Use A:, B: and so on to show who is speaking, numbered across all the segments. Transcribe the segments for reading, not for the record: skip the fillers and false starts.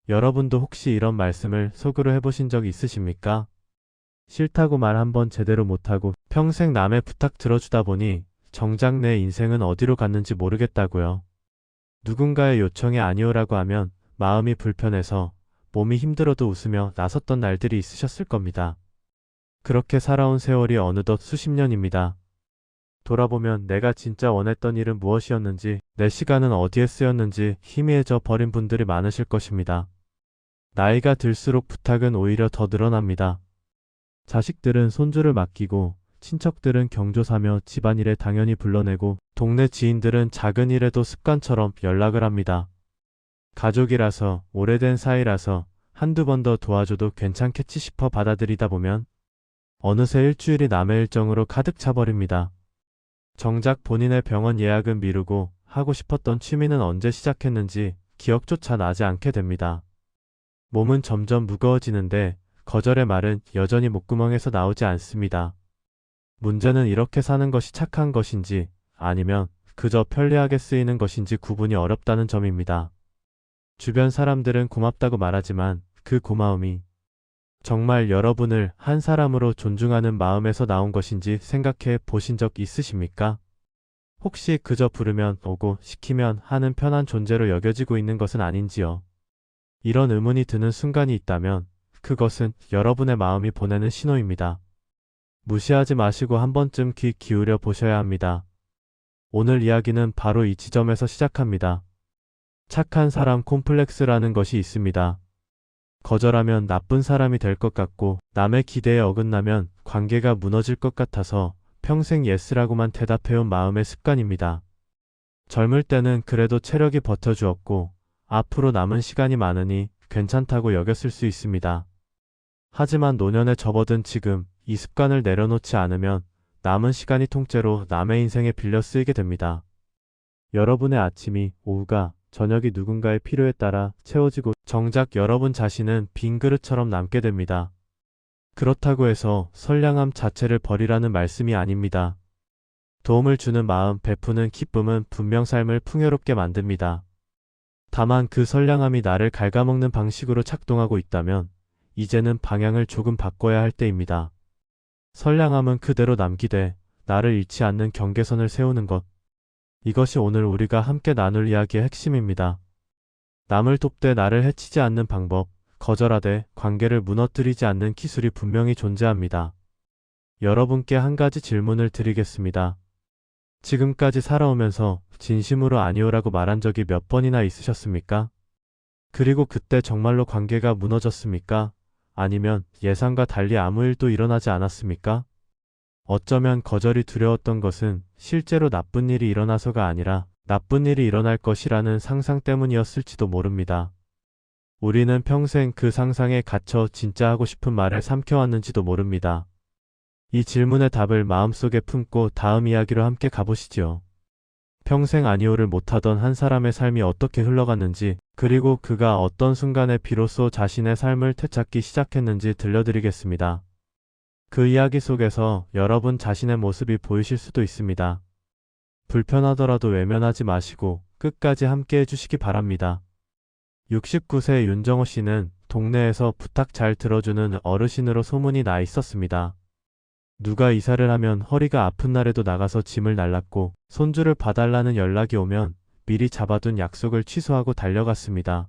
A: 여러분도 혹시 이런 말씀을 속으로 해보신 적 있으십니까? 싫다고 말 한번 제대로 못하고 평생 남의 부탁 들어주다 보니 정작 내 인생은 어디로 갔는지 모르겠다고요. 누군가의 요청에 아니오라고 하면 마음이 불편해서 몸이 힘들어도 웃으며 나섰던 날들이 있으셨을 겁니다. 그렇게 살아온 세월이 어느덧 수십 년입니다. 돌아보면 내가 진짜 원했던 일은 무엇이었는지, 내 시간은 어디에 쓰였는지 희미해져 버린 분들이 많으실 것입니다. 나이가 들수록 부탁은 오히려 더 늘어납니다. 자식들은 손주를 맡기고, 친척들은 경조사며 집안일에 당연히 불러내고, 동네 지인들은 작은 일에도 습관처럼 연락을 합니다. 가족이라서, 오래된 사이라서 한두 번 더 도와줘도 괜찮겠지 싶어 받아들이다 보면 어느새 일주일이 남의 일정으로 가득 차버립니다. 정작 본인의 병원 예약은 미루고 하고 싶었던 취미는 언제 시작했는지 기억조차 나지 않게 됩니다. 몸은 점점 무거워지는데 거절의 말은 여전히 목구멍에서 나오지 않습니다. 문제는 이렇게 사는 것이 착한 것인지 아니면 그저 편리하게 쓰이는 것인지 구분이 어렵다는 점입니다. 주변 사람들은 고맙다고 말하지만 그 고마움이 정말 여러분을 한 사람으로 존중하는 마음에서 나온 것인지 생각해 보신 적 있으십니까? 혹시 그저 부르면 오고 시키면 하는 편한 존재로 여겨지고 있는 것은 아닌지요? 이런 의문이 드는 순간이 있다면 그것은 여러분의 마음이 보내는 신호입니다. 무시하지 마시고 한 번쯤 귀 기울여 보셔야 합니다. 오늘 이야기는 바로 이 지점에서 시작합니다. 착한 사람 콤플렉스라는 것이 있습니다. 거절하면 나쁜 사람이 될 것 같고 남의 기대에 어긋나면 관계가 무너질 것 같아서 평생 예스라고만 대답해온 마음의 습관입니다. 젊을 때는 그래도 체력이 버텨주었고 앞으로 남은 시간이 많으니 괜찮다고 여겼을 수 있습니다. 하지만 노년에 접어든 지금 이 습관을 내려놓지 않으면 남은 시간이 통째로 남의 인생에 빌려 쓰이게 됩니다. 여러분의 아침이 오후가 저녁이 누군가의 필요에 따라 채워지고 정작 여러분 자신은 빈 그릇처럼 남게 됩니다. 그렇다고 해서 선량함 자체를 버리라는 말씀이 아닙니다. 도움을 주는 마음, 베푸는 기쁨은 분명 삶을 풍요롭게 만듭니다. 다만 그 선량함이 나를 갉아먹는 방식으로 작동하고 있다면 이제는 방향을 조금 바꿔야 할 때입니다. 선량함은 그대로 남기되 나를 잃지 않는 경계선을 세우는 것. 이것이 오늘 우리가 함께 나눌 이야기의 핵심입니다. 남을 돕되 나를 해치지 않는 방법, 거절하되 관계를 무너뜨리지 않는 기술이 분명히 존재합니다. 여러분께 한 가지 질문을 드리겠습니다. 지금까지 살아오면서 진심으로 아니오라고 말한 적이 몇 번이나 있으셨습니까? 그리고 그때 정말로 관계가 무너졌습니까? 아니면 예상과 달리 아무 일도 일어나지 않았습니까? 어쩌면 거절이 두려웠던 것은 실제로 나쁜 일이 일어나서가 아니라 나쁜 일이 일어날 것이라는 상상 때문이었을지도 모릅니다. 우리는 평생 그 상상에 갇혀 진짜 하고 싶은 말을 삼켜왔는지도 모릅니다. 이 질문의 답을 마음속에 품고 다음 이야기로 함께 가보시죠. 평생 아니오를 못하던 한 사람의 삶이 어떻게 흘러갔는지, 그리고 그가 어떤 순간에 비로소 자신의 삶을 되찾기 시작했는지 들려드리겠습니다. 그 이야기 속에서 여러분 자신의 모습이 보이실 수도 있습니다. 불편하더라도 외면하지 마시고 끝까지 함께 해주시기 바랍니다. 69세 윤정호 씨는 동네에서 부탁 잘 들어주는 어르신으로 소문이 나 있었습니다. 누가 이사를 하면 허리가 아픈 날에도 나가서 짐을 날랐고 손주를 봐달라는 연락이 오면 미리 잡아둔 약속을 취소하고 달려갔습니다.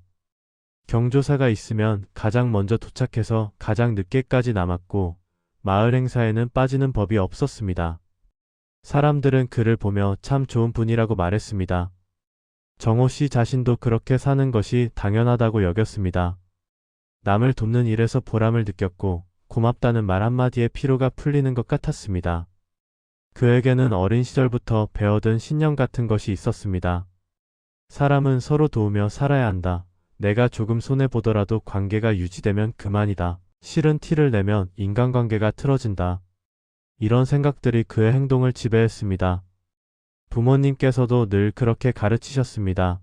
A: 경조사가 있으면 가장 먼저 도착해서 가장 늦게까지 남았고 마을 행사에는 빠지는 법이 없었습니다. 사람들은 그를 보며 참 좋은 분이라고 말했습니다. 정호 씨 자신도 그렇게 사는 것이 당연하다고 여겼습니다. 남을 돕는 일에서 보람을 느꼈고 고맙다는 말 한마디에 피로가 풀리는 것 같았습니다. 그에게는 어린 시절부터 배워둔 신념 같은 것이 있었습니다. 사람은 서로 도우며 살아야 한다. 내가 조금 손해보더라도 관계가 유지되면 그만이다. 싫은 티를 내면 인간관계가 틀어진다. 이런 생각들이 그의 행동을 지배했습니다. 부모님께서도 늘 그렇게 가르치셨습니다.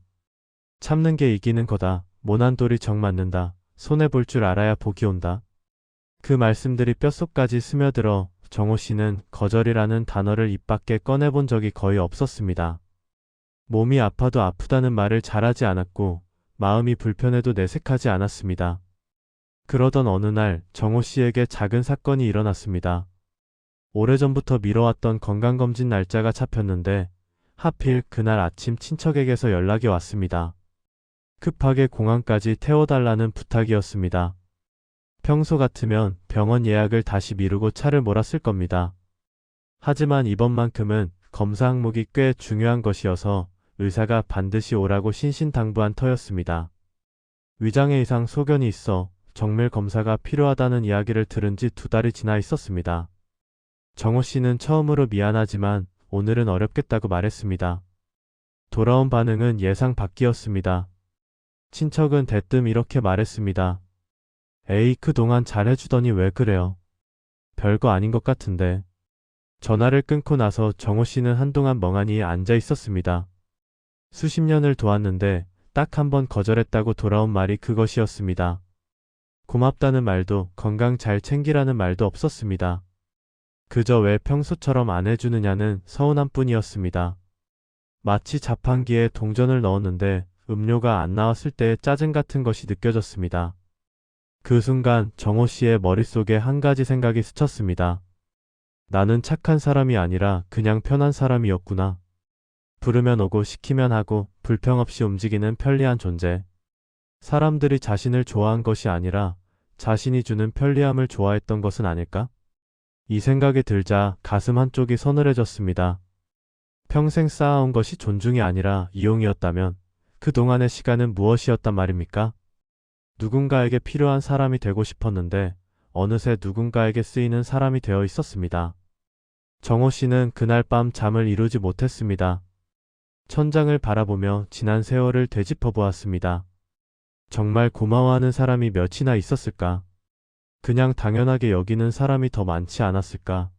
A: 참는 게 이기는 거다. 모난 돌이 정 맞는다. 손해볼 줄 알아야 복이 온다. 그 말씀들이 뼛속까지 스며들어 정호 씨는 거절이라는 단어를 입 밖에 꺼내본 적이 거의 없었습니다. 몸이 아파도 아프다는 말을 잘하지 않았고 마음이 불편해도 내색하지 않았습니다. 그러던 어느 날 정호 씨에게 작은 사건이 일어났습니다. 오래전부터 미뤄왔던 건강검진 날짜가 잡혔는데 하필 그날 아침 친척에게서 연락이 왔습니다. 급하게 공항까지 태워달라는 부탁이었습니다. 평소 같으면 병원 예약을 다시 미루고 차를 몰았을 겁니다. 하지만 이번만큼은 검사 항목이 꽤 중요한 것이어서 의사가 반드시 오라고 신신당부한 터였습니다. 위장에 이상 소견이 있어 정밀 검사가 필요하다는 이야기를 들은 지 2달이 지나 있었습니다. 정호 씨는 처음으로 미안하지만 오늘은 어렵겠다고 말했습니다. 돌아온 반응은 예상 밖이었습니다. 친척은 대뜸 이렇게 말했습니다. 에이, 그동안 잘해주더니 왜 그래요? 별거 아닌 것 같은데. 전화를 끊고 나서 정호 씨는 한동안 멍하니 앉아 있었습니다. 수십 년을 도왔는데 딱 한 번 거절했다고 돌아온 말이 그것이었습니다. 고맙다는 말도 건강 잘 챙기라는 말도 없었습니다. 그저 왜 평소처럼 안 해주느냐는 서운함 뿐이었습니다. 마치 자판기에 동전을 넣었는데 음료가 안 나왔을 때의 짜증 같은 것이 느껴졌습니다. 그 순간 정호 씨의 머릿속에 한 가지 생각이 스쳤습니다. 나는 착한 사람이 아니라 그냥 편한 사람이었구나. 부르면 오고 시키면 하고 불평 없이 움직이는 편리한 존재. 사람들이 자신을 좋아한 것이 아니라 자신이 주는 편리함을 좋아했던 것은 아닐까? 이 생각이 들자 가슴 한쪽이 서늘해졌습니다. 평생 쌓아온 것이 존중이 아니라 이용이었다면 그동안의 시간은 무엇이었단 말입니까? 누군가에게 필요한 사람이 되고 싶었는데 어느새 누군가에게 쓰이는 사람이 되어 있었습니다. 정호 씨는 그날 밤 잠을 이루지 못했습니다. 천장을 바라보며 지난 세월을 되짚어 보았습니다. 정말 고마워하는 사람이 몇이나 있었을까? 그냥 당연하게 여기는 사람이 더 많지 않았을까?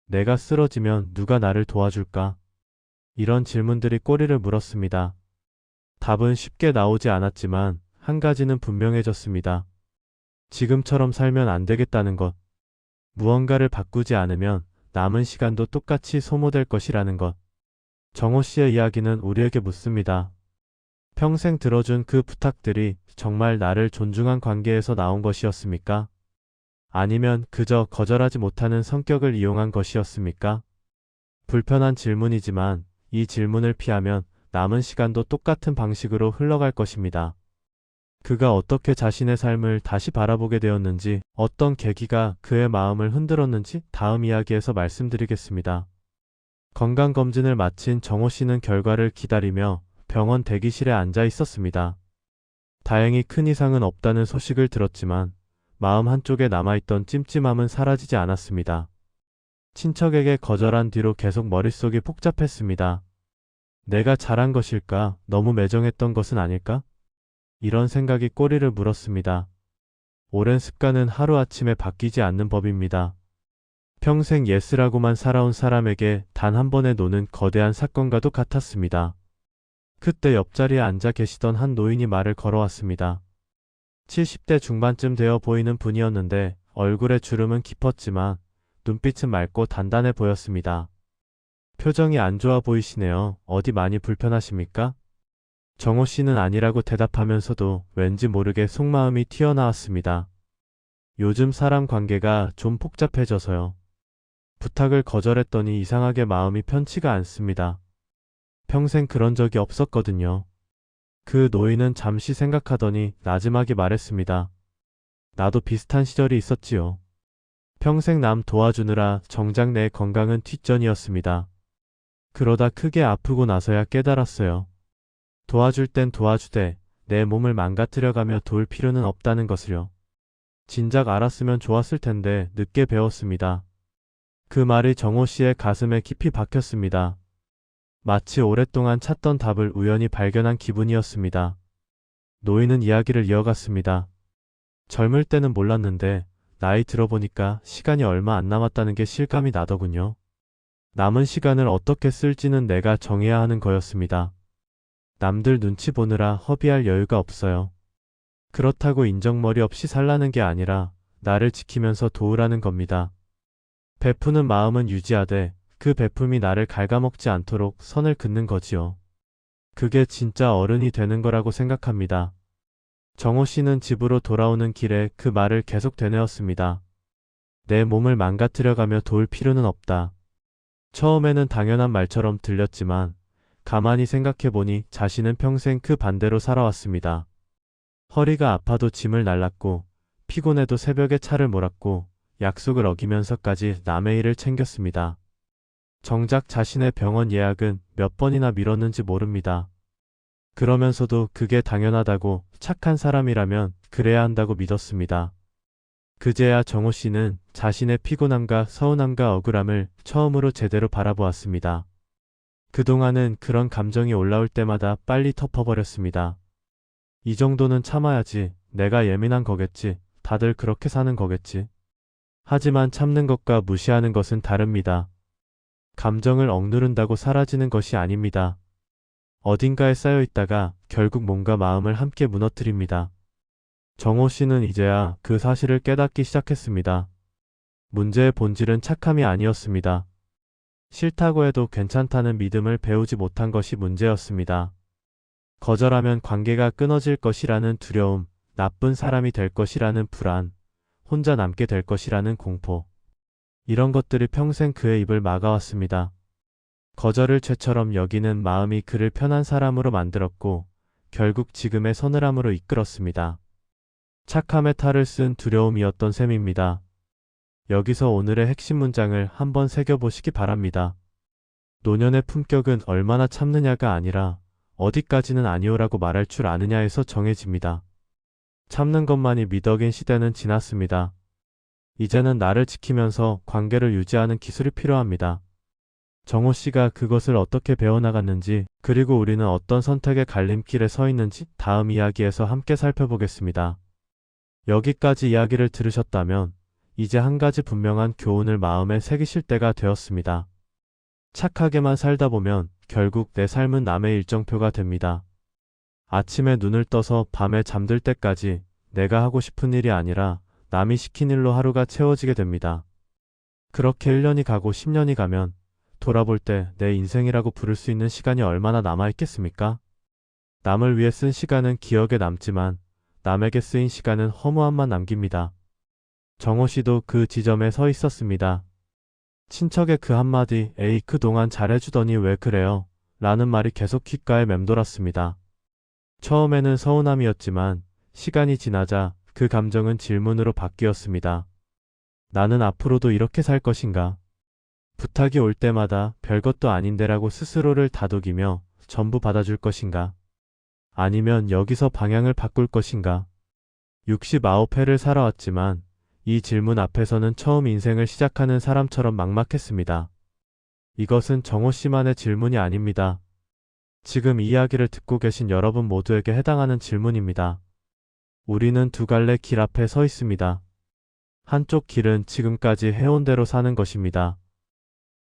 A: 내가 쓰러지면 누가 나를 도와줄까? 이런 질문들이 꼬리를 물었습니다. 답은 쉽게 나오지 않았지만 한 가지는 분명해졌습니다. 지금처럼 살면 안 되겠다는 것. 무언가를 바꾸지 않으면 남은 시간도 똑같이 소모될 것이라는 것. 정호 씨의 이야기는 우리에게 묻습니다. 평생 들어준 그 부탁들이 정말 나를 존중한 관계에서 나온 것이었습니까? 아니면 그저 거절하지 못하는 성격을 이용한 것이었습니까? 불편한 질문이지만 이 질문을 피하면 남은 시간도 똑같은 방식으로 흘러갈 것입니다. 그가 어떻게 자신의 삶을 다시 바라보게 되었는지, 어떤 계기가 그의 마음을 흔들었는지 다음 이야기에서 말씀드리겠습니다. 건강검진을 마친 정호 씨는 결과를 기다리며 병원 대기실에 앉아 있었습니다. 다행히 큰 이상은 없다는 소식을 들었지만 마음 한쪽에 남아있던 찜찜함은 사라지지 않았습니다. 친척에게 거절한 뒤로 계속 머릿속이 복잡했습니다. 내가 잘한 것일까? 너무 매정했던 것은 아닐까? 이런 생각이 꼬리를 물었습니다. 오랜 습관은 하루아침에 바뀌지 않는 법입니다. 평생 예스라고만 살아온 사람에게 단 한 번의 노는 거대한 사건과도 같았습니다. 그때 옆자리에 앉아 계시던 한 노인이 말을 걸어왔습니다. 70대 중반쯤 되어 보이는 분이었는데 얼굴의 주름은 깊었지만 눈빛은 맑고 단단해 보였습니다. 표정이 안 좋아 보이시네요. 어디 많이 불편하십니까? 정호 씨는 아니라고 대답하면서도 왠지 모르게 속마음이 튀어나왔습니다. 요즘 사람 관계가 좀 복잡해져서요. 부탁을 거절했더니 이상하게 마음이 편치가 않습니다. 평생 그런 적이 없었거든요. 그 노인은 잠시 생각하더니 나지막이 말했습니다. 나도 비슷한 시절이 있었지요. 평생 남 도와주느라 정작 내 건강은 뒷전이었습니다. 그러다 크게 아프고 나서야 깨달았어요. 도와줄 땐 도와주되 내 몸을 망가뜨려가며 도울 필요는 없다는 것을요. 진작 알았으면 좋았을 텐데 늦게 배웠습니다. 그 말이 정호 씨의 가슴에 깊이 박혔습니다. 마치 오랫동안 찾던 답을 우연히 발견한 기분이었습니다. 노인은 이야기를 이어갔습니다. 젊을 때는 몰랐는데 나이 들어보니까 시간이 얼마 안 남았다는 게 실감이 나더군요. 남은 시간을 어떻게 쓸지는 내가 정해야 하는 거였습니다. 남들 눈치 보느라 허비할 여유가 없어요. 그렇다고 인정머리 없이 살라는 게 아니라 나를 지키면서 도우라는 겁니다. 베푸는 마음은 유지하되 그 베품이 나를 갉아먹지 않도록 선을 긋는 거지요. 그게 진짜 어른이 되는 거라고 생각합니다. 정호 씨는 집으로 돌아오는 길에 그 말을 계속 되뇌었습니다. 내 몸을 망가뜨려가며 도울 필요는 없다. 처음에는 당연한 말처럼 들렸지만 가만히 생각해보니 자신은 평생 그 반대로 살아왔습니다. 허리가 아파도 짐을 날랐고 피곤해도 새벽에 차를 몰았고 약속을 어기면서까지 남의 일을 챙겼습니다. 정작 자신의 병원 예약은 몇 번이나 미뤘는지 모릅니다. 그러면서도 그게 당연하다고 착한 사람이라면 그래야 한다고 믿었습니다. 그제야 정호 씨는 자신의 피곤함과 서운함과 억울함을 처음으로 제대로 바라보았습니다. 그동안은 그런 감정이 올라올 때마다 빨리 덮어버렸습니다. 이 정도는 참아야지. 내가 예민한 거겠지. 다들 그렇게 사는 거겠지. 하지만 참는 것과 무시하는 것은 다릅니다. 감정을 억누른다고 사라지는 것이 아닙니다. 어딘가에 쌓여 있다가 결국 몸과 마음을 함께 무너뜨립니다. 정호 씨는 이제야 그 사실을 깨닫기 시작했습니다. 문제의 본질은 착함이 아니었습니다. 싫다고 해도 괜찮다는 믿음을 배우지 못한 것이 문제였습니다. 거절하면 관계가 끊어질 것이라는 두려움, 나쁜 사람이 될 것이라는 불안, 혼자 남게 될 것이라는 공포. 이런 것들이 평생 그의 입을 막아왔습니다. 거절을 죄처럼 여기는 마음이 그를 편한 사람으로 만들었고 결국 지금의 서늘함으로 이끌었습니다. 착함의 탈을 쓴 두려움이었던 셈입니다. 여기서 오늘의 핵심 문장을 한번 새겨보시기 바랍니다. 노년의 품격은 얼마나 참느냐가 아니라 어디까지는 아니오라고 말할 줄 아느냐에서 정해집니다. 참는 것만이 미덕인 시대는 지났습니다. 이제는 나를 지키면서 관계를 유지하는 기술이 필요합니다. 정호 씨가 그것을 어떻게 배워나갔는지, 그리고 우리는 어떤 선택의 갈림길에 서 있는지 다음 이야기에서 함께 살펴보겠습니다. 여기까지 이야기를 들으셨다면 이제 한 가지 분명한 교훈을 마음에 새기실 때가 되었습니다. 착하게만 살다 보면 결국 내 삶은 남의 일정표가 됩니다. 아침에 눈을 떠서 밤에 잠들 때까지 내가 하고 싶은 일이 아니라 남이 시킨 일로 하루가 채워지게 됩니다. 그렇게 1년이 가고 10년이 가면 돌아볼 때 내 인생이라고 부를 수 있는 시간이 얼마나 남아있겠습니까? 남을 위해 쓴 시간은 기억에 남지만 남에게 쓰인 시간은 허무함만 남깁니다. 정호 씨도 그 지점에 서 있었습니다. 친척의 그 한마디, 에이 그동안 잘해주더니 왜 그래요? 라는 말이 계속 귓가에 맴돌았습니다. 처음에는 서운함이었지만 시간이 지나자 그 감정은 질문으로 바뀌었습니다. 나는 앞으로도 이렇게 살 것인가? 부탁이 올 때마다 별것도 아닌데라고 스스로를 다독이며 전부 받아줄 것인가? 아니면 여기서 방향을 바꿀 것인가? 69회를 살아왔지만 이 질문 앞에서는 처음 인생을 시작하는 사람처럼 막막했습니다. 이것은 정호 씨만의 질문이 아닙니다. 지금 이 이야기를 듣고 계신 여러분 모두에게 해당하는 질문입니다. 우리는 두 갈래 길 앞에 서 있습니다. 한쪽 길은 지금까지 해온 대로 사는 것입니다.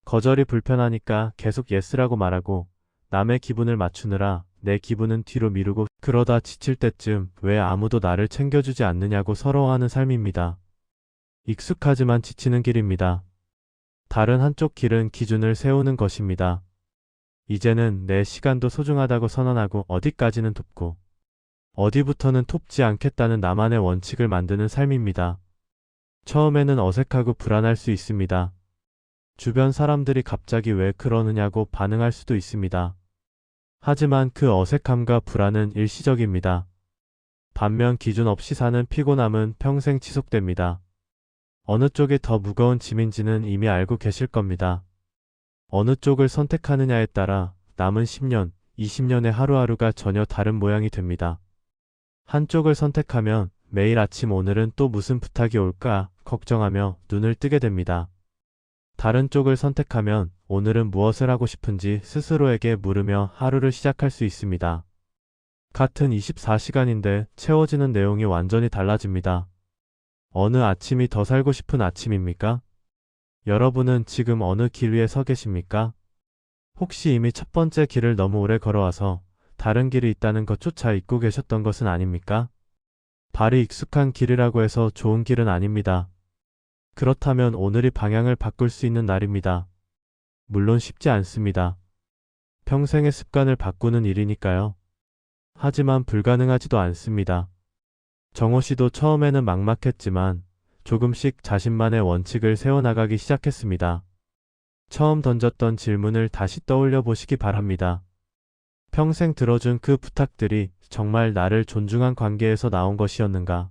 A: 거절이 불편하니까 계속 예스라고 말하고 남의 기분을 맞추느라 내 기분은 뒤로 미루고 그러다 지칠 때쯤 왜 아무도 나를 챙겨주지 않느냐고 서러워하는 삶입니다. 익숙하지만 지치는 길입니다. 다른 한쪽 길은 기준을 세우는 것입니다. 이제는 내 시간도 소중하다고 선언하고 어디까지는 돕고 어디부터는 돕지 않겠다는 나만의 원칙을 만드는 삶입니다. 처음에는 어색하고 불안할 수 있습니다. 주변 사람들이 갑자기 왜 그러느냐고 반응할 수도 있습니다. 하지만 그 어색함과 불안은 일시적입니다. 반면 기준 없이 사는 피곤함은 평생 지속됩니다. 어느 쪽이 더 무거운 짐인지는 이미 알고 계실 겁니다. 어느 쪽을 선택하느냐에 따라 남은 10년, 20년의 하루하루가 전혀 다른 모양이 됩니다. 한쪽을 선택하면 매일 아침 오늘은 또 무슨 부탁이 올까 걱정하며 눈을 뜨게 됩니다. 다른 쪽을 선택하면 오늘은 무엇을 하고 싶은지 스스로에게 물으며 하루를 시작할 수 있습니다. 같은 24시간인데 채워지는 내용이 완전히 달라집니다. 어느 아침이 더 살고 싶은 아침입니까? 여러분은 지금 어느 길 위에 서 계십니까? 혹시 이미 첫 번째 길을 너무 오래 걸어와서 다른 길이 있다는 것조차 잊고 계셨던 것은 아닙니까? 발이 익숙한 길이라고 해서 좋은 길은 아닙니다. 그렇다면 오늘이 방향을 바꿀 수 있는 날입니다. 물론 쉽지 않습니다. 평생의 습관을 바꾸는 일이니까요. 하지만 불가능하지도 않습니다. 정호 씨도 처음에는 막막했지만 조금씩 자신만의 원칙을 세워나가기 시작했습니다. 처음 던졌던 질문을 다시 떠올려 보시기 바랍니다. 평생 들어준 그 부탁들이 정말 나를 존중한 관계에서 나온 것이었는가?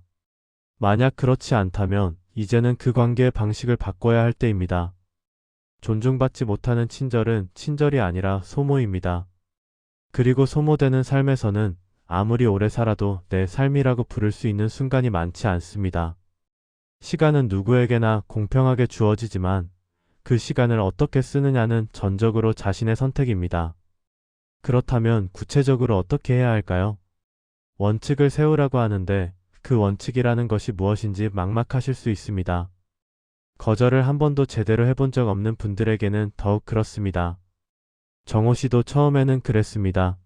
A: 만약 그렇지 않다면 이제는 그 관계의 방식을 바꿔야 할 때입니다. 존중받지 못하는 친절은 친절이 아니라 소모입니다. 그리고 소모되는 삶에서는 아무리 오래 살아도 내 삶이라고 부를 수 있는 순간이 많지 않습니다. 시간은 누구에게나 공평하게 주어지지만 그 시간을 어떻게 쓰느냐는 전적으로 자신의 선택입니다. 그렇다면 구체적으로 어떻게 해야 할까요? 원칙을 세우라고 하는데 그 원칙이라는 것이 무엇인지 막막하실 수 있습니다. 거절을 한 번도 제대로 해본 적 없는 분들에게는 더욱 그렇습니다. 정호 씨도 처음에는 그랬습니다.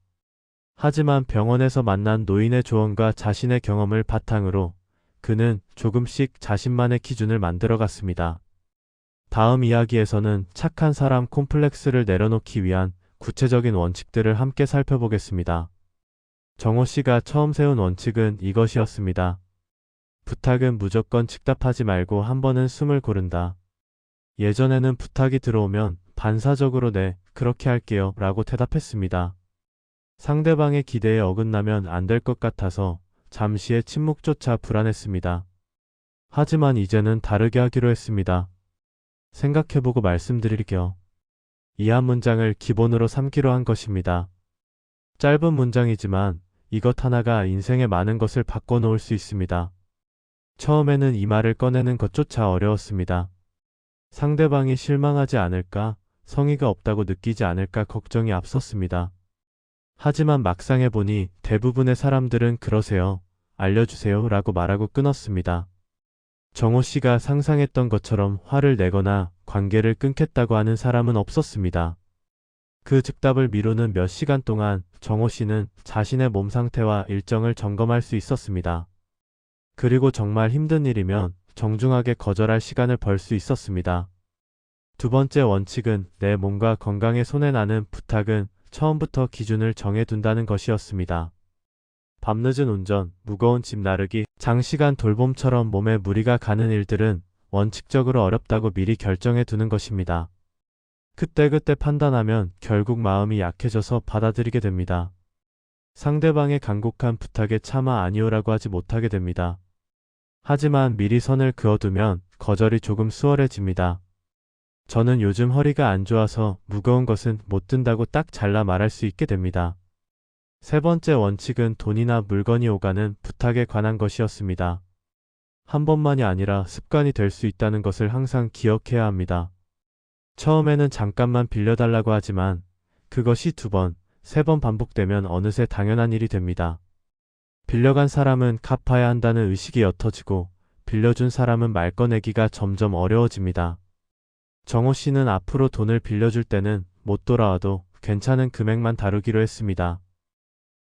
A: 하지만 병원에서 만난 노인의 조언과 자신의 경험을 바탕으로 그는 조금씩 자신만의 기준을 만들어갔습니다. 다음 이야기에서는 착한 사람 콤플렉스를 내려놓기 위한 구체적인 원칙들을 함께 살펴보겠습니다. 정호 씨가 처음 세운 원칙은 이것이었습니다. 부탁은 무조건 즉답하지 말고 한 번은 숨을 고른다. 예전에는 부탁이 들어오면 반사적으로 네, 그렇게 할게요 라고 대답했습니다. 상대방의 기대에 어긋나면 안 될 것 같아서 잠시의 침묵조차 불안했습니다. 하지만 이제는 다르게 하기로 했습니다. 생각해보고 말씀드릴게요. 이 한 문장을 기본으로 삼기로 한 것입니다. 짧은 문장이지만 이것 하나가 인생의 많은 것을 바꿔놓을 수 있습니다. 처음에는 이 말을 꺼내는 것조차 어려웠습니다. 상대방이 실망하지 않을까, 성의가 없다고 느끼지 않을까 걱정이 앞섰습니다. 하지만 막상 해보니 대부분의 사람들은 그러세요. 알려주세요 라고 말하고 끊었습니다. 정호 씨가 상상했던 것처럼 화를 내거나 관계를 끊겠다고 하는 사람은 없었습니다. 그 즉답을 미루는 몇 시간 동안 정호 씨는 자신의 몸 상태와 일정을 점검할 수 있었습니다. 그리고 정말 힘든 일이면 정중하게 거절할 시간을 벌 수 있었습니다. 두 번째 원칙은 내 몸과 건강에 손해나는 부탁은 처음부터 기준을 정해둔다는 것이었습니다. 밤늦은 운전, 무거운 짐 나르기, 장시간 돌봄처럼 몸에 무리가 가는 일들은 원칙적으로 어렵다고 미리 결정해 두는 것입니다. 그때그때 판단하면 결국 마음이 약해져서 받아들이게 됩니다. 상대방의 간곡한 부탁에 차마 아니오라고 하지 못하게 됩니다. 하지만 미리 선을 그어두면 거절이 조금 수월해집니다. 저는 요즘 허리가 안 좋아서 무거운 것은 못 든다고 딱 잘라 말할 수 있게 됩니다. 세 번째 원칙은 돈이나 물건이 오가는 부탁에 관한 것이었습니다. 한 번만이 아니라 습관이 될 수 있다는 것을 항상 기억해야 합니다. 처음에는 잠깐만 빌려달라고 하지만 그것이 두 번, 세 번 반복되면 어느새 당연한 일이 됩니다. 빌려간 사람은 갚아야 한다는 의식이 옅어지고 빌려준 사람은 말 꺼내기가 점점 어려워집니다. 정호 씨는 앞으로 돈을 빌려줄 때는 못 돌아와도 괜찮은 금액만 다루기로 했습니다.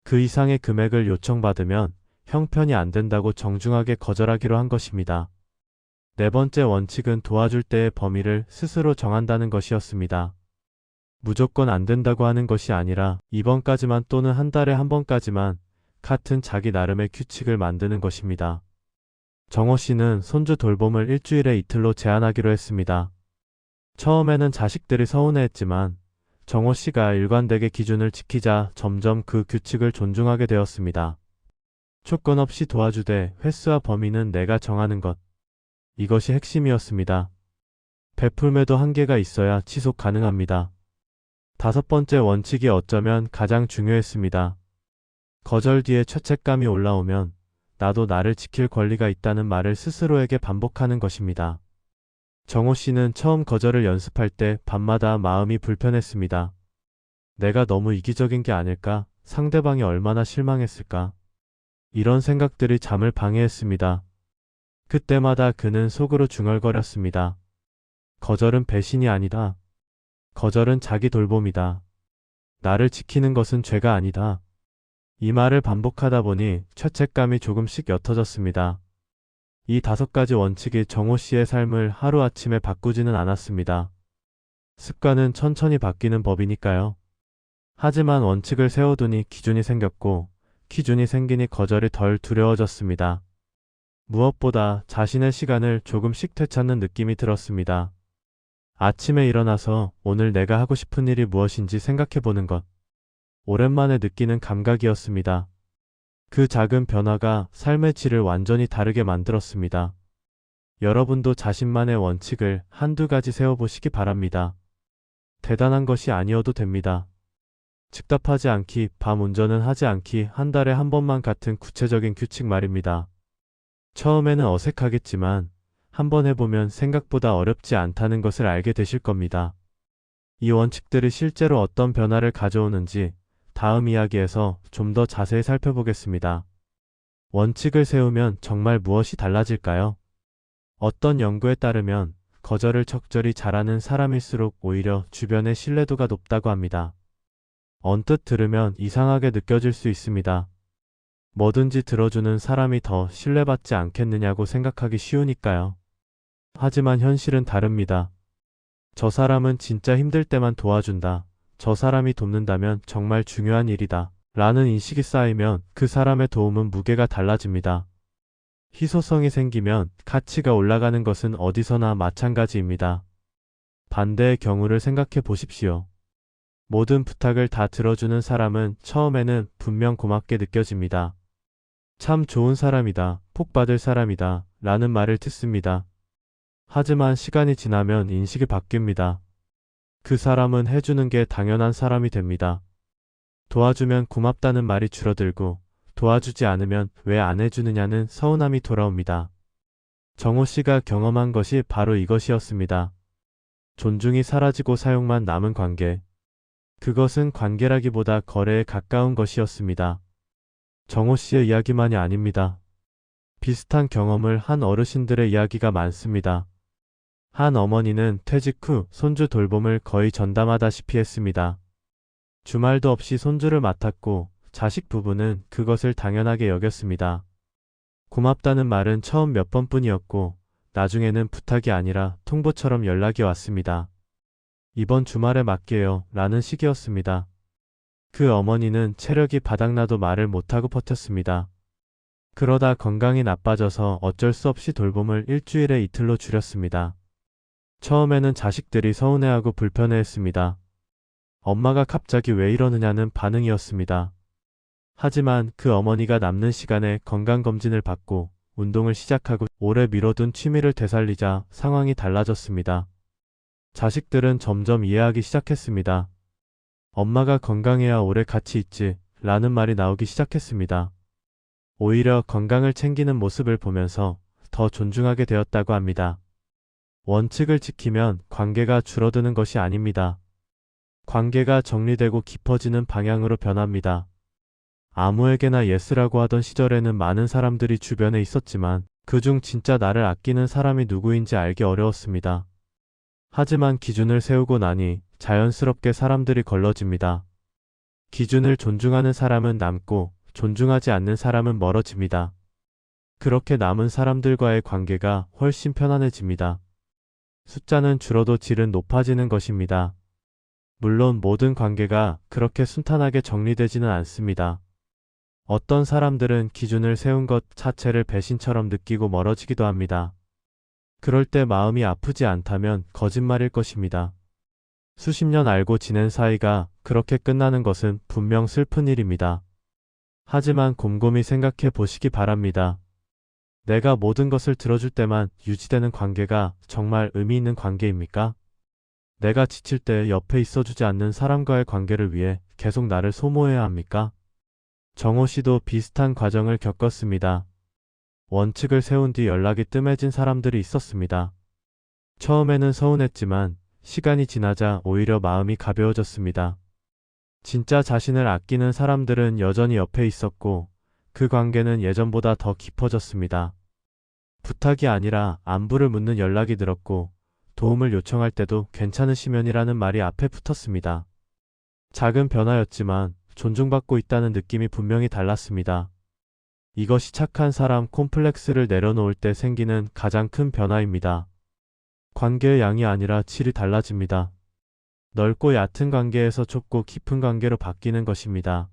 A: 그 이상의 금액을 요청받으면 형편이 안 된다고 정중하게 거절하기로 한 것입니다. 네 번째 원칙은 도와줄 때의 범위를 스스로 정한다는 것이었습니다. 무조건 안 된다고 하는 것이 아니라 이번까지만 또는 한 달에 한 번까지만 같은 자기 나름의 규칙을 만드는 것입니다. 정호 씨는 손주 돌봄을 일주일에 이틀로 제한하기로 했습니다. 처음에는 자식들이 서운해했지만 정호 씨가 일관되게 기준을 지키자 점점 그 규칙을 존중하게 되었습니다. 조건 없이 도와주되 횟수와 범위는 내가 정하는 것. 이것이 핵심이었습니다. 베풀매도 한계가 있어야 지속 가능합니다. 다섯 번째 원칙이 어쩌면 가장 중요했습니다. 거절 뒤에 죄책감이 올라오면 나도 나를 지킬 권리가 있다는 말을 스스로에게 반복하는 것입니다. 정호 씨는 처음 거절을 연습할 때 밤마다 마음이 불편했습니다. 내가 너무 이기적인 게 아닐까? 상대방이 얼마나 실망했을까? 이런 생각들이 잠을 방해했습니다. 그때마다 그는 속으로 중얼거렸습니다. 거절은 배신이 아니다. 거절은 자기 돌봄이다. 나를 지키는 것은 죄가 아니다. 이 말을 반복하다 보니 죄책감이 조금씩 옅어졌습니다. 이 5가지 원칙이 정호 씨의 삶을 하루아침에 바꾸지는 않았습니다. 습관은 천천히 바뀌는 법이니까요. 하지만 원칙을 세워두니 기준이 생겼고, 기준이 생기니 거절이 덜 두려워졌습니다. 무엇보다 자신의 시간을 조금씩 되찾는 느낌이 들었습니다. 아침에 일어나서 오늘 내가 하고 싶은 일이 무엇인지 생각해보는 것. 오랜만에 느끼는 감각이었습니다. 그 작은 변화가 삶의 질을 완전히 다르게 만들었습니다. 여러분도 자신만의 원칙을 한두 가지 세워보시기 바랍니다. 대단한 것이 아니어도 됩니다. 즉답하지 않기, 밤 운전은 하지 않기, 한 달에 한 번만 같은 구체적인 규칙 말입니다. 처음에는 어색하겠지만 한번 해보면 생각보다 어렵지 않다는 것을 알게 되실 겁니다. 이 원칙들이 실제로 어떤 변화를 가져오는지 다음 이야기에서 좀 더 자세히 살펴보겠습니다. 원칙을 세우면 정말 무엇이 달라질까요? 어떤 연구에 따르면 거절을 적절히 잘하는 사람일수록 오히려 주변의 신뢰도가 높다고 합니다. 언뜻 들으면 이상하게 느껴질 수 있습니다. 뭐든지 들어주는 사람이 더 신뢰받지 않겠느냐고 생각하기 쉬우니까요. 하지만 현실은 다릅니다. 저 사람은 진짜 힘들 때만 도와준다. 저 사람이 돕는다면 정말 중요한 일이다. 라는 인식이 쌓이면 그 사람의 도움은 무게가 달라집니다. 희소성이 생기면 가치가 올라가는 것은 어디서나 마찬가지입니다. 반대의 경우를 생각해 보십시오. 모든 부탁을 다 들어주는 사람은 처음에는 분명 고맙게 느껴집니다. 참 좋은 사람이다, 복 받을 사람이다 라는 말을 듣습니다. 하지만 시간이 지나면 인식이 바뀝니다. 그 사람은 해주는 게 당연한 사람이 됩니다. 도와주면 고맙다는 말이 줄어들고 도와주지 않으면 왜 안 해주느냐는 서운함이 돌아옵니다. 정호 씨가 경험한 것이 바로 이것이었습니다. 존중이 사라지고 사용만 남은 관계. 그것은 관계라기보다 거래에 가까운 것이었습니다. 정호 씨의 이야기만이 아닙니다. 비슷한 경험을 한 어르신들의 이야기가 많습니다. 한 어머니는 퇴직 후 손주 돌봄을 거의 전담하다시피 했습니다. 주말도 없이 손주를 맡았고 자식 부부는 그것을 당연하게 여겼습니다. 고맙다는 말은 처음 몇 번뿐이었고 나중에는 부탁이 아니라 통보처럼 연락이 왔습니다. 이번 주말에 맡게요 라는 식이었습니다. 그 어머니는 체력이 바닥나도 말을 못하고 버텼습니다. 그러다 건강이 나빠져서 어쩔 수 없이 돌봄을 일주일에 이틀로 줄였습니다. 처음에는 자식들이 서운해하고 불편해했습니다. 엄마가 갑자기 왜 이러느냐는 반응이었습니다. 하지만 그 어머니가 남는 시간에 건강검진을 받고 운동을 시작하고 오래 미뤄둔 취미를 되살리자 상황이 달라졌습니다. 자식들은 점점 이해하기 시작했습니다. 엄마가 건강해야 오래 같이 있지 라는 말이 나오기 시작했습니다. 오히려 건강을 챙기는 모습을 보면서 더 존중하게 되었다고 합니다. 원칙을 지키면 관계가 줄어드는 것이 아닙니다. 관계가 정리되고 깊어지는 방향으로 변합니다. 아무에게나 예스라고 하던 시절에는 많은 사람들이 주변에 있었지만 그중 진짜 나를 아끼는 사람이 누구인지 알기 어려웠습니다. 하지만 기준을 세우고 나니 자연스럽게 사람들이 걸러집니다. 기준을 존중하는 사람은 남고 존중하지 않는 사람은 멀어집니다. 그렇게 남은 사람들과의 관계가 훨씬 편안해집니다. 숫자는 줄어도 질은 높아지는 것입니다. 물론 모든 관계가 그렇게 순탄하게 정리되지는 않습니다. 어떤 사람들은 기준을 세운 것 자체를 배신처럼 느끼고 멀어지기도 합니다. 그럴 때 마음이 아프지 않다면 거짓말일 것입니다. 수십 년 알고 지낸 사이가 그렇게 끝나는 것은 분명 슬픈 일입니다. 하지만 곰곰이 생각해 보시기 바랍니다. 내가 모든 것을 들어줄 때만 유지되는 관계가 정말 의미 있는 관계입니까? 내가 지칠 때 옆에 있어주지 않는 사람과의 관계를 위해 계속 나를 소모해야 합니까? 정호 씨도 비슷한 과정을 겪었습니다. 원칙을 세운 뒤 연락이 뜸해진 사람들이 있었습니다. 처음에는 서운했지만 시간이 지나자 오히려 마음이 가벼워졌습니다. 진짜 자신을 아끼는 사람들은 여전히 옆에 있었고 그 관계는 예전보다 더 깊어졌습니다. 부탁이 아니라 안부를 묻는 연락이 늘었고 도움을 요청할 때도 괜찮으시면이라는 말이 앞에 붙었습니다. 작은 변화였지만 존중받고 있다는 느낌이 분명히 달랐습니다. 이것이 착한 사람 콤플렉스를 내려놓을 때 생기는 가장 큰 변화입니다. 관계의 양이 아니라 질이 달라집니다. 넓고 얕은 관계에서 좁고 깊은 관계로 바뀌는 것입니다.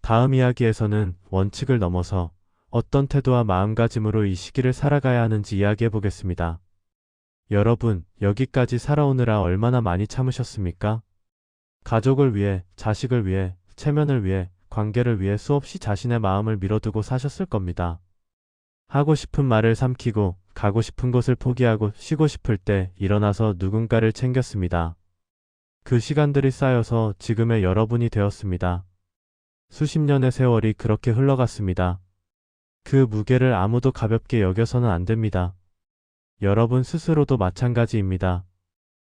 A: 다음 이야기에서는 원칙을 넘어서 어떤 태도와 마음가짐으로 이 시기를 살아가야 하는지 이야기해 보겠습니다. 여러분, 여기까지 살아오느라 얼마나 많이 참으셨습니까? 가족을 위해, 자식을 위해, 체면을 위해, 관계를 위해 수없이 자신의 마음을 밀어두고 사셨을 겁니다. 하고 싶은 말을 삼키고, 가고 싶은 곳을 포기하고, 쉬고 싶을 때 일어나서 누군가를 챙겼습니다. 그 시간들이 쌓여서 지금의 여러분이 되었습니다. 수십 년의 세월이 그렇게 흘러갔습니다. 그 무게를 아무도 가볍게 여겨서는 안 됩니다. 여러분 스스로도 마찬가지입니다.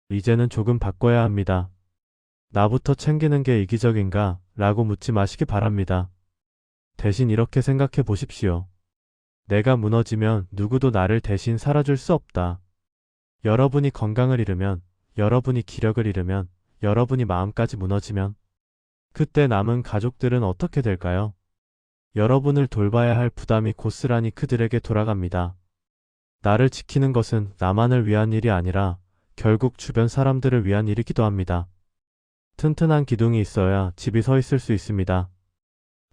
A: 이제는 조금 바꿔야 합니다. 나부터 챙기는 게 이기적인가? 라고 묻지 마시기 바랍니다. 대신 이렇게 생각해 보십시오. 내가 무너지면 누구도 나를 대신 살아줄 수 없다. 여러분이 건강을 잃으면, 여러분이 기력을 잃으면, 여러분이 마음까지 무너지면, 그때 남은 가족들은 어떻게 될까요? 여러분을 돌봐야 할 부담이 고스란히 그들에게 돌아갑니다. 나를 지키는 것은 나만을 위한 일이 아니라 결국 주변 사람들을 위한 일이기도 합니다. 튼튼한 기둥이 있어야 집이 서 있을 수 있습니다.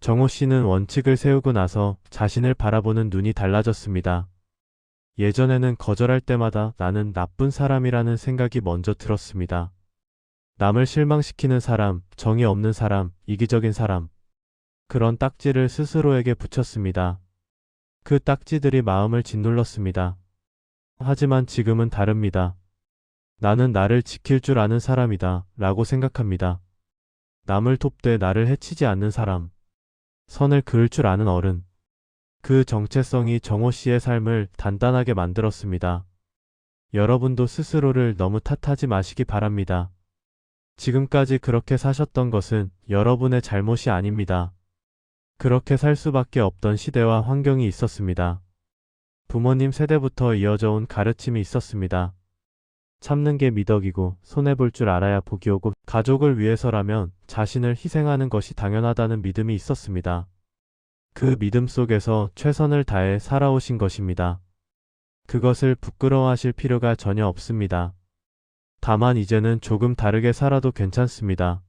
A: 정호 씨는 원칙을 세우고 나서 자신을 바라보는 눈이 달라졌습니다. 예전에는 거절할 때마다 나는 나쁜 사람이라는 생각이 먼저 들었습니다. 남을 실망시키는 사람, 정이 없는 사람, 이기적인 사람. 그런 딱지를 스스로에게 붙였습니다. 그 딱지들이 마음을 짓눌렀습니다. 하지만 지금은 다릅니다. 나는 나를 지킬 줄 아는 사람이다 라고 생각합니다. 남을 돕되 나를 해치지 않는 사람. 선을 그을 줄 아는 어른. 그 정체성이 정호 씨의 삶을 단단하게 만들었습니다. 여러분도 스스로를 너무 탓하지 마시기 바랍니다. 지금까지 그렇게 사셨던 것은 여러분의 잘못이 아닙니다. 그렇게 살 수밖에 없던 시대와 환경이 있었습니다. 부모님 세대부터 이어져 온 가르침이 있었습니다. 참는 게 미덕이고 손해볼 줄 알아야 복이 오고 가족을 위해서라면 자신을 희생하는 것이 당연하다는 믿음이 있었습니다. 그 믿음 속에서 최선을 다해 살아오신 것입니다. 그것을 부끄러워하실 필요가 전혀 없습니다. 다만 이제는 조금 다르게 살아도 괜찮습니다.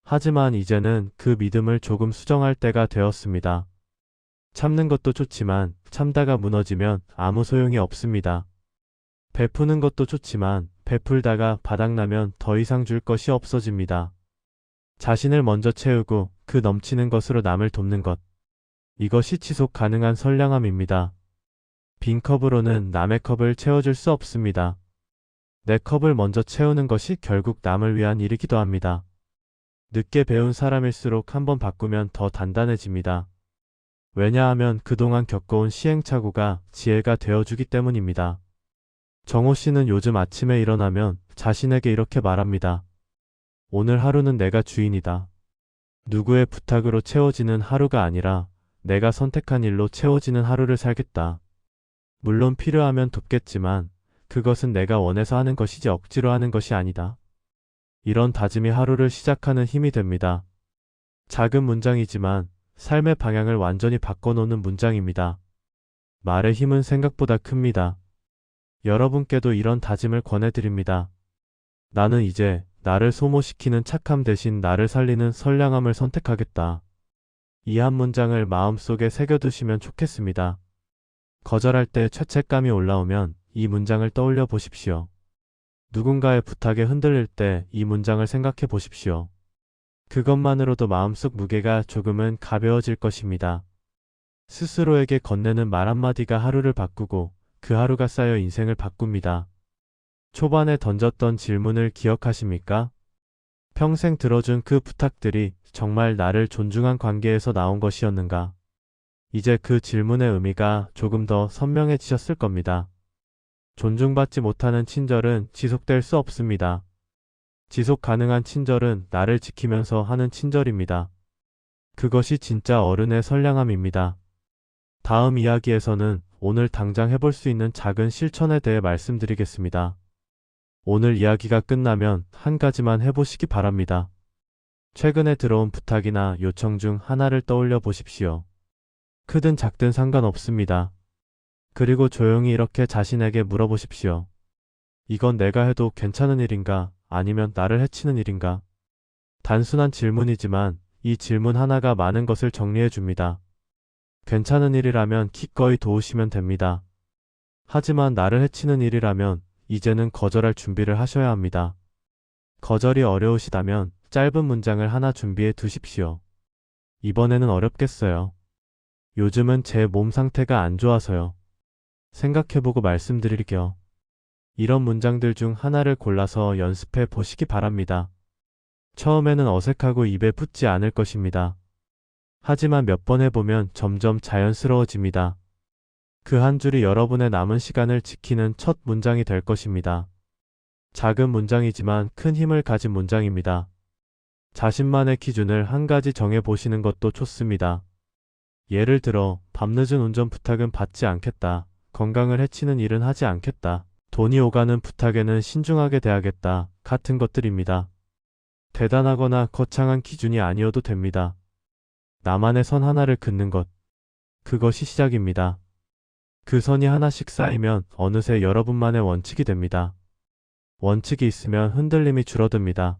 A: 하지만 이제는 그 믿음을 조금 수정할 때가 되었습니다. 참는 것도 좋지만 참다가 무너지면 아무 소용이 없습니다. 베푸는 것도 좋지만 베풀다가 바닥나면 더 이상 줄 것이 없어집니다. 자신을 먼저 채우고 그 넘치는 것으로 남을 돕는 것. 이것이 지속 가능한 선량함입니다. 빈 컵으로는 남의 컵을 채워줄 수 없습니다. 내 컵을 먼저 채우는 것이 결국 남을 위한 일이기도 합니다. 늦게 배운 사람일수록 한번 바꾸면 더 단단해집니다. 왜냐하면 그동안 겪어온 시행착오가 지혜가 되어주기 때문입니다. 정호 씨는 요즘 아침에 일어나면 자신에게 이렇게 말합니다. 오늘 하루는 내가 주인이다. 누구의 부탁으로 채워지는 하루가 아니라 내가 선택한 일로 채워지는 하루를 살겠다. 물론 필요하면 돕겠지만 그것은 내가 원해서 하는 것이지 억지로 하는 것이 아니다. 이런 다짐이 하루를 시작하는 힘이 됩니다. 작은 문장이지만 삶의 방향을 완전히 바꿔놓는 문장입니다. 말의 힘은 생각보다 큽니다. 여러분께도 이런 다짐을 권해드립니다. 나는 이제 나를 소모시키는 착함 대신 나를 살리는 선량함을 선택하겠다. 이 한 문장을 마음속에 새겨두시면 좋겠습니다. 거절할 때 죄책감이 올라오면 이 문장을 떠올려 보십시오. 누군가의 부탁에 흔들릴 때 이 문장을 생각해 보십시오. 그것만으로도 마음속 무게가 조금은 가벼워질 것입니다. 스스로에게 건네는 말 한마디가 하루를 바꾸고 그 하루가 쌓여 인생을 바꿉니다. 초반에 던졌던 질문을 기억하십니까? 평생 들어준 그 부탁들이 정말 나를 존중한 관계에서 나온 것이었는가? 이제 그 질문의 의미가 조금 더 선명해지셨을 겁니다. 존중받지 못하는 친절은 지속될 수 없습니다. 지속 가능한 친절은 나를 지키면서 하는 친절입니다. 그것이 진짜 어른의 선량함입니다. 다음 이야기에서는 오늘 당장 해볼 수 있는 작은 실천에 대해 말씀드리겠습니다. 오늘 이야기가 끝나면 한 가지만 해보시기 바랍니다. 최근에 들어온 부탁이나 요청 중 하나를 떠올려 보십시오. 크든 작든 상관없습니다. 그리고 조용히 이렇게 자신에게 물어보십시오. 이건 내가 해도 괜찮은 일인가? 아니면 나를 해치는 일인가? 단순한 질문이지만 이 질문 하나가 많은 것을 정리해 줍니다. 괜찮은 일이라면 기꺼이 도우시면 됩니다. 하지만 나를 해치는 일이라면 이제는 거절할 준비를 하셔야 합니다. 거절이 어려우시다면 짧은 문장을 하나 준비해 두십시오. 이번에는 어렵겠어요. 요즘은 제 몸 상태가 안 좋아서요. 생각해보고 말씀드릴게요. 이런 문장들 중 하나를 골라서 연습해 보시기 바랍니다. 처음에는 어색하고 입에 붙지 않을 것입니다. 하지만 몇 번 해보면 점점 자연스러워집니다. 그 한 줄이 여러분의 남은 시간을 지키는 첫 문장이 될 것입니다. 작은 문장이지만 큰 힘을 가진 문장입니다. 자신만의 기준을 한 가지 정해 보시는 것도 좋습니다. 예를 들어, 밤늦은 운전 부탁은 받지 않겠다. 건강을 해치는 일은 하지 않겠다. 돈이 오가는 부탁에는 신중하게 대하겠다. 같은 것들입니다. 대단하거나 거창한 기준이 아니어도 됩니다. 나만의 선 하나를 긋는 것. 그것이 시작입니다. 그 선이 하나씩 쌓이면 어느새 여러분만의 원칙이 됩니다. 원칙이 있으면 흔들림이 줄어듭니다.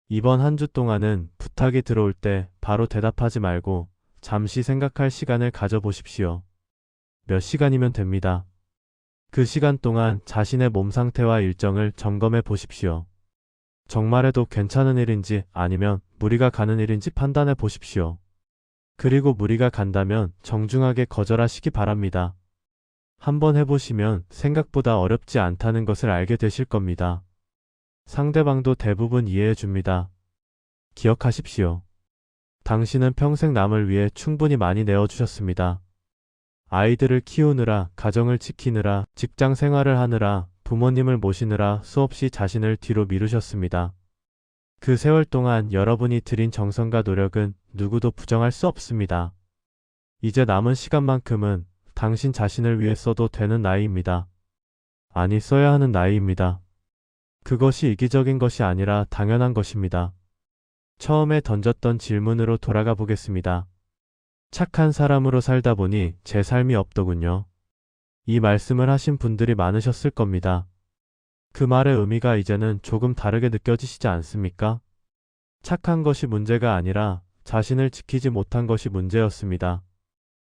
A: 이번 한 주 동안은 부탁이 들어올 때 바로 대답하지 말고 잠시 생각할 시간을 가져보십시오. 몇 시간이면 됩니다. 그 시간 동안 자신의 몸 상태와 일정을 점검해 보십시오. 정말 해도 괜찮은 일인지 아니면 무리가 가는 일인지 판단해 보십시오. 그리고 무리가 간다면 정중하게 거절하시기 바랍니다. 한번 해보시면 생각보다 어렵지 않다는 것을 알게 되실 겁니다. 상대방도 대부분 이해해 줍니다. 기억하십시오. 당신은 평생 남을 위해 충분히 많이 내어주셨습니다. 아이들을 키우느라, 가정을 지키느라, 직장 생활을 하느라, 부모님을 모시느라 수없이 자신을 뒤로 미루셨습니다. 그 세월 동안 여러분이 들인 정성과 노력은 누구도 부정할 수 없습니다. 이제 남은 시간만큼은 당신 자신을 위해 써도 되는 나이입니다. 아니, 써야 하는 나이입니다. 그것이 이기적인 것이 아니라 당연한 것입니다. 처음에 던졌던 질문으로 돌아가 보겠습니다. 착한 사람으로 살다 보니 제 삶이 없더군요. 이 말씀을 하신 분들이 많으셨을 겁니다. 그 말의 의미가 이제는 조금 다르게 느껴지시지 않습니까? 착한 것이 문제가 아니라 자신을 지키지 못한 것이 문제였습니다.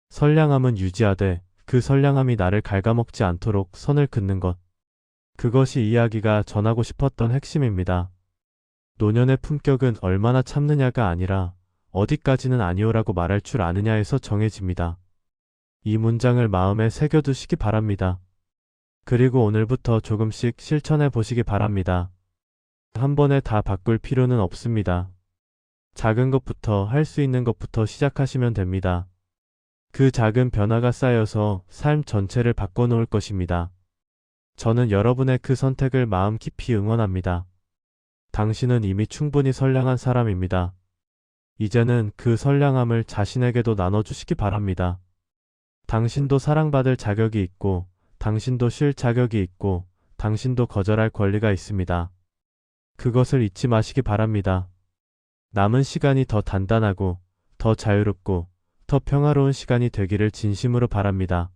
A: 선량함은 유지하되 그 선량함이 나를 갉아먹지 않도록 선을 긋는 것. 그것이 이야기가 전하고 싶었던 핵심입니다. 노년의 품격은 얼마나 참느냐가 아니라 어디까지는 아니오라고 말할 줄 아느냐에서 정해집니다. 이 문장을 마음에 새겨두시기 바랍니다. 그리고 오늘부터 조금씩 실천해 보시기 바랍니다. 한 번에 다 바꿀 필요는 없습니다. 작은 것부터 할 수 있는 것부터 시작하시면 됩니다. 그 작은 변화가 쌓여서 삶 전체를 바꿔놓을 것입니다. 저는 여러분의 그 선택을 마음 깊이 응원합니다. 당신은 이미 충분히 선량한 사람입니다. 이제는 그 선량함을 자신에게도 나눠주시기 바랍니다. 당신도 사랑받을 자격이 있고, 당신도 쉴 자격이 있고, 당신도 거절할 권리가 있습니다. 그것을 잊지 마시기 바랍니다. 남은 시간이 더 단단하고, 더 자유롭고, 더 평화로운 시간이 되기를 진심으로 바랍니다.